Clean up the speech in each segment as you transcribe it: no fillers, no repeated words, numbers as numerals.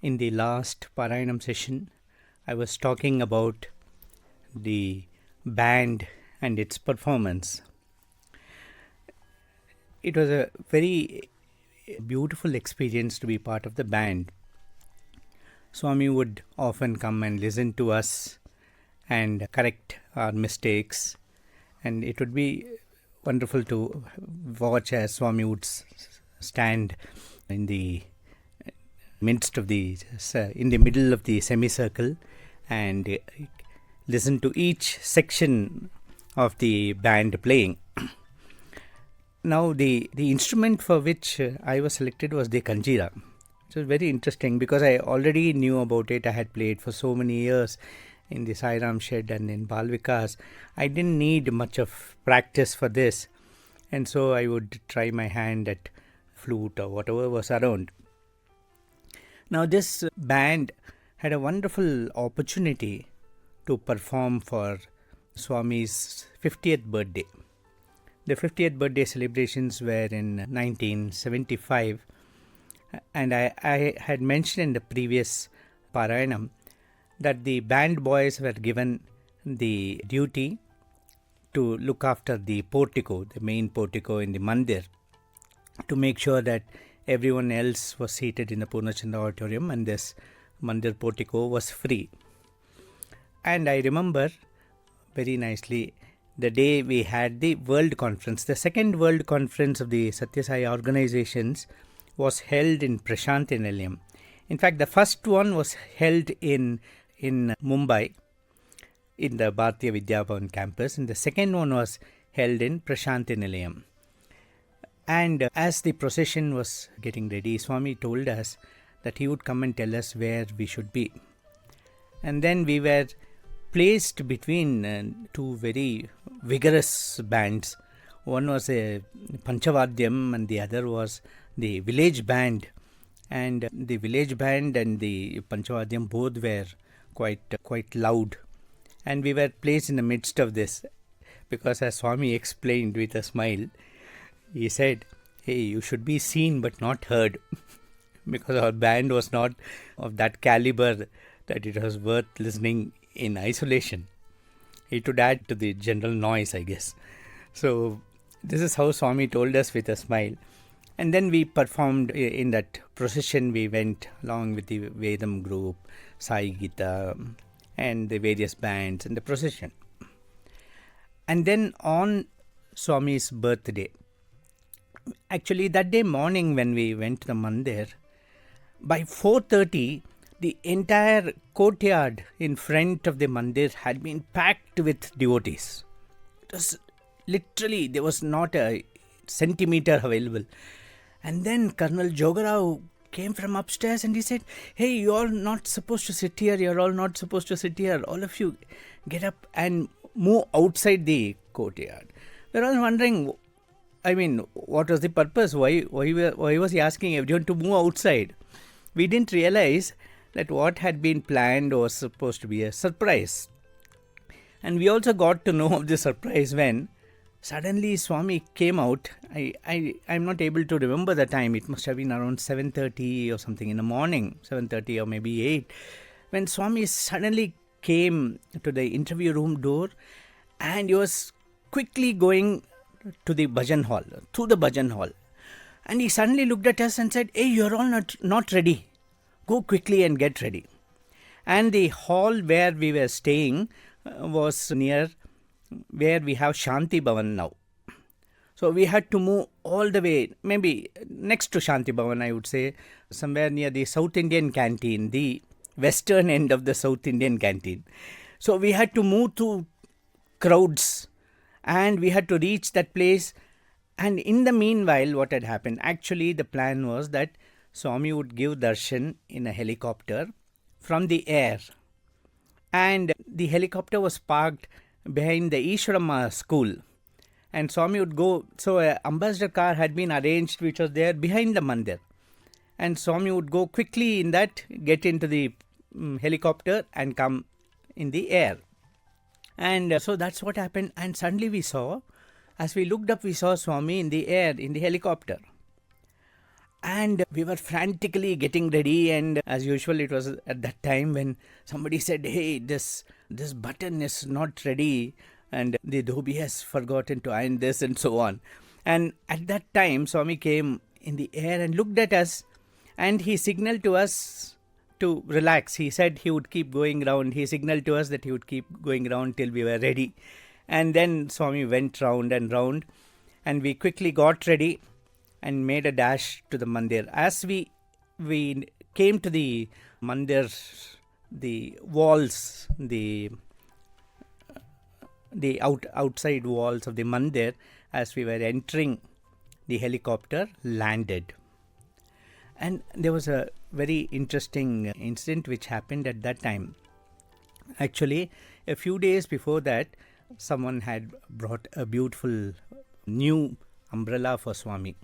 In the last Parayanam session, I was talking about the band and its performance. It was a very beautiful experience to be part of the band. Swami would often come and listen to us and correct our mistakes, and it would be wonderful to watch as Swami would stand in the in the middle of the semicircle and listen to each section of the band playing. Now, the instrument for which I was selected was the Kanjira. It was very interesting because I already knew about it. I had played for so many years in the Sai Ram Shed and in Bal Vikas. I didn't need much of practice for this, and so I would try my hand at flute or whatever was around. Now, this band had a wonderful opportunity to perform for Swami's 50th birthday. The 50th birthday celebrations were in 1975, and I had mentioned in the previous Parayanam that the band boys were given the duty to look after the portico, the main portico in the mandir, to make sure that everyone else was seated in the Purnachandra auditorium and this mandir portico was free. And I remember very nicely the day we had the World Conference. The second World Conference of the Sathya Sai organizations was held in Prasanthi Nilayam. In fact, the first one was held in Mumbai, in the Bharatiya Vidya Bhavan campus, and the second one was held in Prasanthi Nilayam. And as the procession was getting ready, Swami told us that he would come and tell us where we should be. And then we were placed between two very vigorous bands. One was a Panchavadyam and the other was the village band. And the village band and the Panchavadyam both were quite loud. And we were placed in the midst of this because, as Swami explained with a smile, he said, "Hey, you should be seen but not heard," because our band was not of that caliber that it was worth listening in isolation. It would add to the general noise, I guess. So this is how Swami told us with a smile. And then we performed in that procession. We went along with the Vedam group, Sai Gita, and the various bands in the procession. And then on Swami's birthday, actually that day morning when we went to the mandir, by 4:30, the entire courtyard in front of the mandir had been packed with devotees. It was literally, there was not a centimeter available. And then Colonel Jogarao came from upstairs and he said, "Hey, you're all not supposed to sit here. You're all not supposed to sit here. All of you get up and move outside the courtyard." We're all wondering, what was the purpose? Why was he asking everyone to move outside? We didn't realize that what had been planned was supposed to be a surprise. And we also got to know of the surprise when suddenly Swami came out. I'm not able to remember the time. It must have been around 7:30 or something in the morning, 7:30 or maybe 8, when Swami suddenly came to the interview room door and he was quickly going to the bhajan hall. And he suddenly looked at us and said, "Hey, you're all not ready. Go quickly and get ready." And the hall where we were staying was near where we have Shanti Bhavan now. So we had to move all the way, maybe next to Shanti Bhavan, I would say, somewhere near the South Indian canteen, the western end of the South Indian canteen. So we had to move through crowds and we had to reach that place. And in the meanwhile, what had happened, actually the plan was that Swami would give darshan in a helicopter from the air. And the helicopter was parked behind the Ishwaramma school. And Swami would go, so an ambassador car had been arranged which was there behind the mandir. And Swami would go quickly in that, get into the helicopter and come in the air. And so that's what happened. And suddenly we saw, as we looked up, we saw Swami in the air, in the helicopter. And we were frantically getting ready, and as usual, it was at that time when somebody said, "Hey, this button is not ready, and the dhobi has forgotten to iron this," and so on. And at that time, Swami came in the air and looked at us, and he signaled to us to relax. He said he would keep going round. He signaled to us that he would keep going round till we were ready. And then Swami went round and round, and we quickly got ready and made a dash to the mandir. As we came to the mandir, the walls, the outside walls of the mandir, as we were entering, the helicopter landed. And there was a very interesting incident which happened at that time. Actually, a few days before that, someone had brought a beautiful new umbrella for Swami.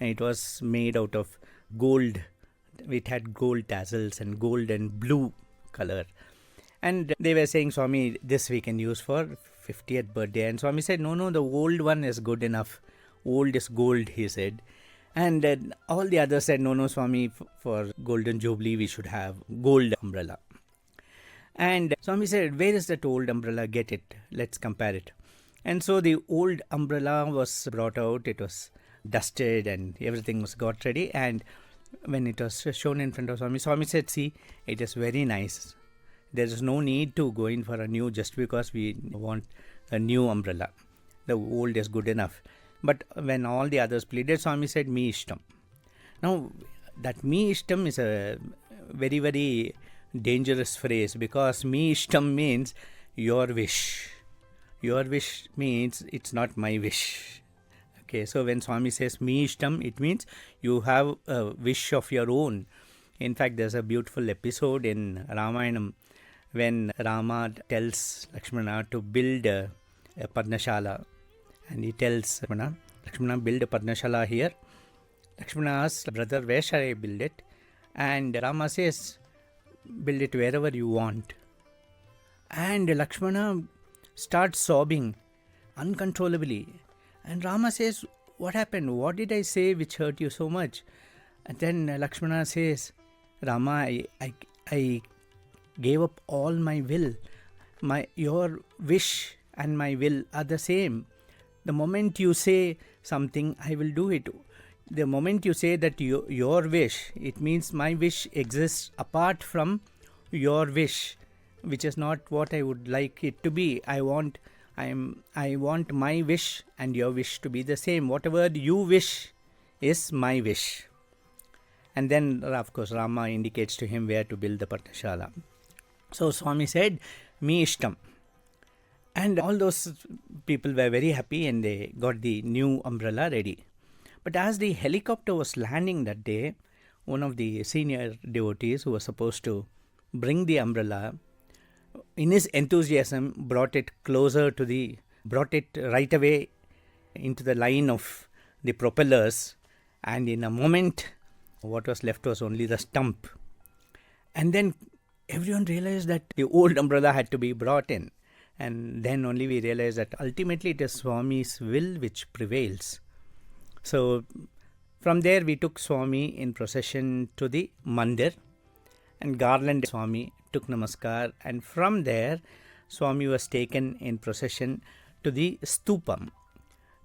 And it was made out of gold. It had gold tassels and gold and blue color. And they were saying, "Swami, this we can use for 50th birthday." And Swami said, "No, the old one is good enough. Old is gold," he said. And all the others said, "No, Swami, for golden jubilee we should have gold umbrella." And Swami said, "Where is that old umbrella? Get it. Let's compare it." And so the old umbrella was brought out. It was dusted and everything was got ready. And when it was shown in front of Swami, Swami said, "See, it is very nice. There is no need to go in for a new just because we want a new umbrella. The old is good enough." But when all the others pleaded, Swami said, "Me ishtam." Now, that "me ishtam" is a very, very dangerous phrase, because "me ishtam" means your wish. Your wish means it's not my wish. Okay, so when Swami says "me ishtam," it means you have a wish of your own. In fact, there's a beautiful episode in Ramayanam when Rama tells Lakshmana to build a Parnashala. And he tells Lakshmana, "Build a Parnashala here." Lakshmana asks, "Brother, where shall I build it?" And Rama says, "Build it wherever you want." And Lakshmana starts sobbing uncontrollably. And Rama says, "What happened? What did I say which hurt you so much?" And then Lakshmana says, "Rama, I gave up all my will. Your wish and my will are the same. The moment you say something, I will do it. The moment you say that your wish, it means my wish exists apart from your wish, which is not what I would like it to be. I want my wish and your wish to be the same. Whatever you wish is my wish." And then, of course, Rama indicates to him where to build the Parnashala. So Swami said, "Me ishtam." And all those people were very happy and they got the new umbrella ready. But as the helicopter was landing that day, one of the senior devotees who was supposed to bring the umbrella, in his enthusiasm, brought it right away into the line of the propellers. And in a moment, what was left was only the stump. And then everyone realized that the old umbrella had to be brought in. And then only we realized that ultimately it is Swami's will which prevails. So from there we took Swami in procession to the mandir and garlanded Swami, took namaskar, and from there Swami was taken in procession to the stupam.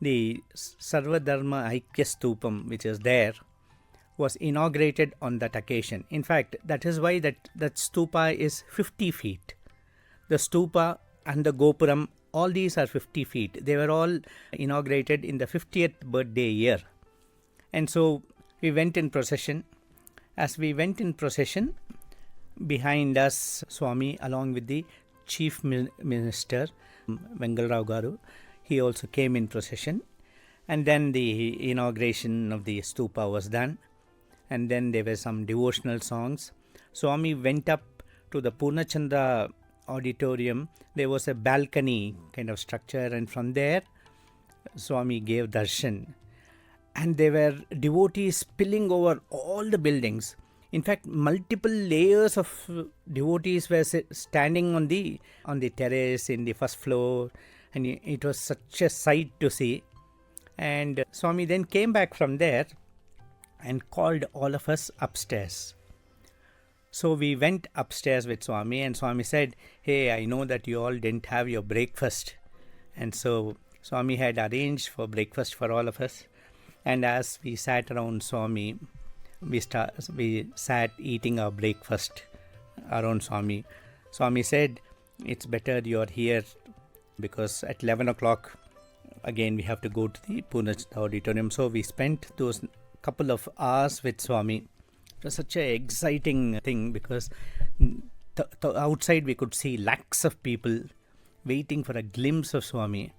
The Sarvadharma Aikya Stupam, which is there, was inaugurated on that occasion. In fact, that is why that stupa is 50 feet. The stupa and the gopuram, all these are 50 feet. They were all inaugurated in the 50th birthday year. And so we went in procession. As we went in procession, behind us, Swami, along with the Chief Minister, Vengalrao Garu, he also came in procession. And then the inauguration of the stupa was done. And then there were some devotional songs. Swami went up to the Purnachandra auditorium. There was a balcony kind of structure, and from there Swami gave darshan. And there were devotees spilling over all the buildings. In fact, multiple layers of devotees were standing on the terrace in the first floor, and it was such a sight to see. And Swami then came back from there, and called all of us upstairs. So we went upstairs with Swami, and Swami said, "Hey, I know that you all didn't have your breakfast." And so Swami had arranged for breakfast for all of us. And as we sat around Swami, we sat eating our breakfast around Swami. Swami said, "It's better you're here, because at 11 o'clock, again, we have to go to the Pune auditorium." So we spent those couple of hours with Swami. It was such an exciting thing, because outside we could see lakhs of people waiting for a glimpse of Swami.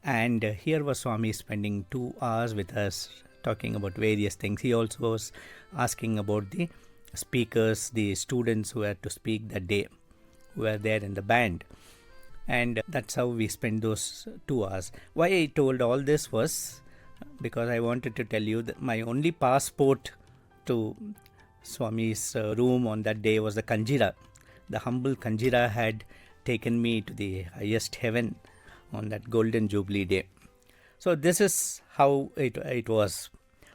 And here was Swami spending 2 hours with us, talking about various things. He also was asking about the speakers, the students who had to speak that day, who were there in the band. And that's how we spent those 2 hours. Why I told all this was because I wanted to tell you that my only passport to Swami's room on that day was the Kanjira. The humble Kanjira had taken me to the highest heaven on that golden jubilee day. So this is how it was.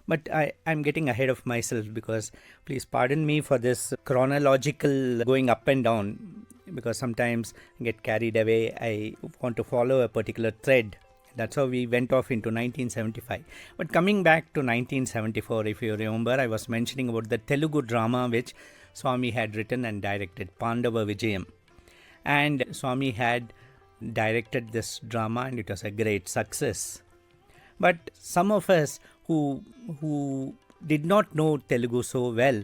But I'm getting ahead of myself, because please pardon me for this chronological going up and down, because sometimes I get carried away. I want to follow a particular thread. That's how we went off into 1975. But coming back to 1974, if you remember, I was mentioning about the Telugu drama which Swami had written and directed, Pandava Vijayam. And Swami had directed this drama, and it was a great success. But some of us who did not know Telugu so well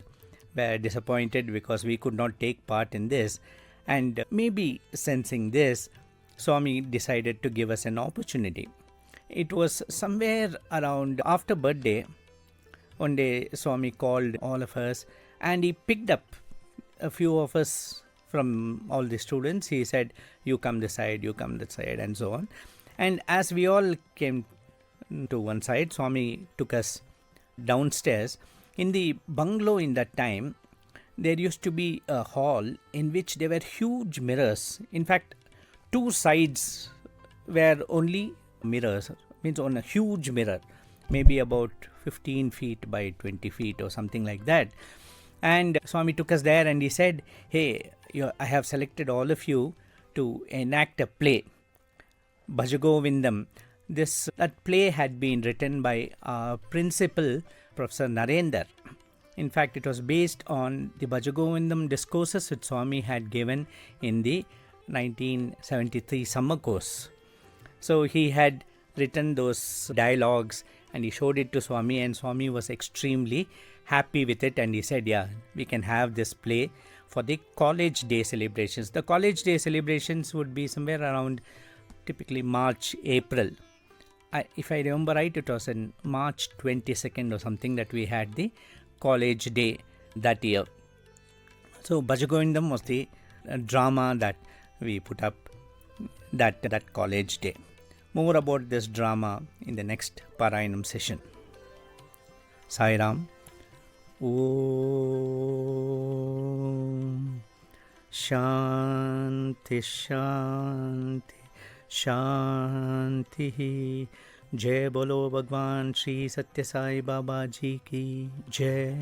were disappointed because we could not take part in this. And maybe sensing this, Swami decided to give us an opportunity. It was somewhere around after birthday. One day Swami called all of us, and he picked up a few of us from all the students. He said, "You come this side, you come that side," and so on. And as we all came to one side, Swami took us downstairs. In the bungalow in that time, there used to be a hall in which there were huge mirrors. In fact, two sides were only mirrors, means on a huge mirror, maybe about 15 feet by 20 feet or something like that. And Swami took us there and he said, "Hey, I have selected all of you to enact a play, Bhaja Govindam." That play had been written by our principal, Professor Narendra. In fact, it was based on the Bhaja Govindam discourses which Swami had given in the 1973 summer course. So he had written those dialogues and he showed it to Swami, and Swami was extremely happy with it, and he said, "Yeah, we can have this play for the college day celebrations." The college day celebrations would be somewhere around typically March, April. If I remember right, it was in March 22nd or something that we had the college day that year. So Bhaja Govindam was the drama that we put up that college day. More about this drama in the next Parayanam session. Sai Ram. Om Shanti Shanti Shanti. Jai Bolo Bhagwan Shri Sathya Sai Baba Ji Ki Jai.